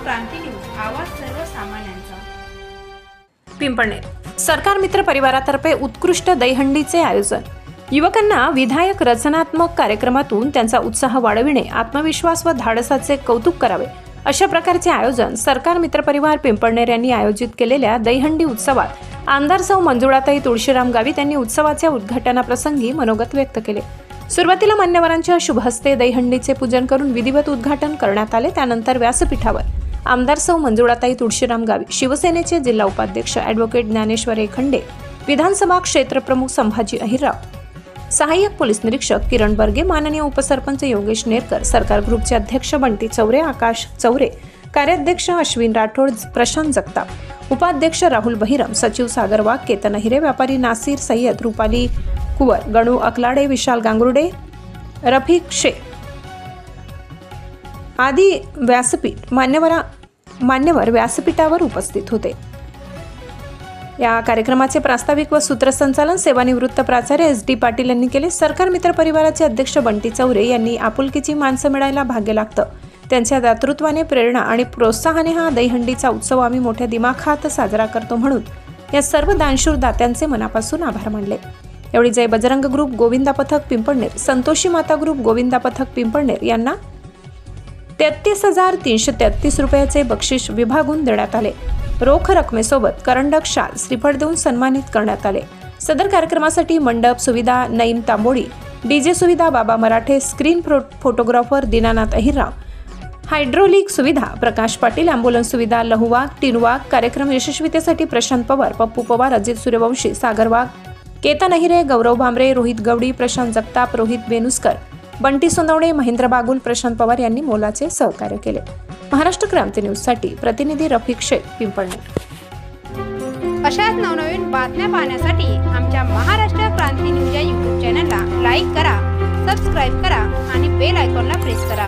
क्रांती news, आवाज सर्वसामान्यांचा। पिंपळनेर सरकार मित्र परिवारातर्फे उत्कृष्ट दहीहंडीचे आयोजन। युवकांना विधायक रचनात्मक कार्यक्रमातून त्यांचा उत्साह वाढविणे, आत्मविश्वास व धाडसाचे कौतुक करावे अशा प्रकारचे आयोजन सरकार मित्र परिवार पिंपळनेर यांनी आयोजित केलेल्या दहीहंडी उत्सवात आमदार सौ मंजुळाताई तुळशीराम गावित यांनी उत्सवाच्या उद्घाटनाप्रसंगी मनोगत व्यक्त केले। सुरुवातीला मान्यवरांच्या शुभ हस्ते दहीहंडीचे पूजन करून विधिवत उद्घाटन करण्यात आले। त्यानंतर व्यासपीठावर आमदार सौ मंजुळाताई तुळशीराम गावित, शिवसेनेचे जिल्हा उपाध्यक्ष ॲडव्होकेट ज्ञानेश्वर खंडे, विधानसभा क्षेत्रप्रमुख संभाजी अहिरराव, सहाय्यक पोलीस निरीक्षक किरण बर्गे, माननीय उपसरपंच योगेश नेरकर, सरकार ग्रुपचे अध्यक्ष बंटी चौरे, आकाश चौरे, कार्याध्यक्ष अश्विन राठोड, प्रशांत जगताप, उपाध्यक्ष राहुल बहिरम, सचिव सागर वाघ, केतन अहिरे, व्यापारी नासिर सय्यद, रुपाली कुवर, गणू अकलाडे, विशाल गांगुर्डे, रफिक शेख आदी मान्यवर व्यासपीठावर उपस्थित होते। या कार्यक्रमाचे प्रास्ताविक व सूत्रसंचालन सेवानिवृत्त प्राचार्य SD पाटील यांनी केले। सरकार मित्र परिवाराचे अध्यक्ष बंटी चौरे यांनी आपुलकीची माणसं मिळायला भाग्य लागतं, त्यांच्या दातृत्वाने, प्रेरणा आणि प्रोत्साहाने हा दहीहंडीचा उत्सव आम्ही मोठ्या दिमाखात साजरा करतो म्हणून या सर्व दानशूर दात्यांचे मनापासून आभार मानले। एवढी जय बजरंग ग्रुप गोविंदा पथक पिंपळनेर, संतोषी माता ग्रुप गोविंदा पथक पिंपळनेर यांना 33,333 रुपयाचे बक्षीस विभागून देण्यात आले। रोख रकमेसोबत करंडक, शाल, श्रीफळ देऊन सन्मानित करण्यात आले। सदर कार्यक्रमासाठी मंडप सुविधा नईम तांबोळी, DJ सुविधा Baba Marathe, screen photographer Dinanath Ahirrao, hydraulic सुविधा प्रकाश पाटील, ॲम्ब्युलन्स सुविधा लहुवाग, टिनवाग, कार्यक्रम यशस्वीतेसाठी प्रशांत पवार, पप्पू पवार, अजित सूर्यवंशी, सागर वाघ, केतन अहिरे, गौरव भांबरे, रोहित गवडी, प्रशांत जगताप, रोहित बेनुस्कर, बंटी सोनवणे, महेंद्र बागुल, प्रशांत पवार यांनी मोलाचे सहकार्य केले। महाराष्ट्र क्रांती न्यूज साठी प्रतिनिधी रफिक शेख, पिंपळनेर। अशाच नवनवीन बातम्या पाहण्यासाठी आमच्या महाराष्ट्र क्रांती न्यूज या YouTube चॅनलला लाईक करा, सबस्क्राईब करा आणि बेल आयकॉनला प्रेस करा।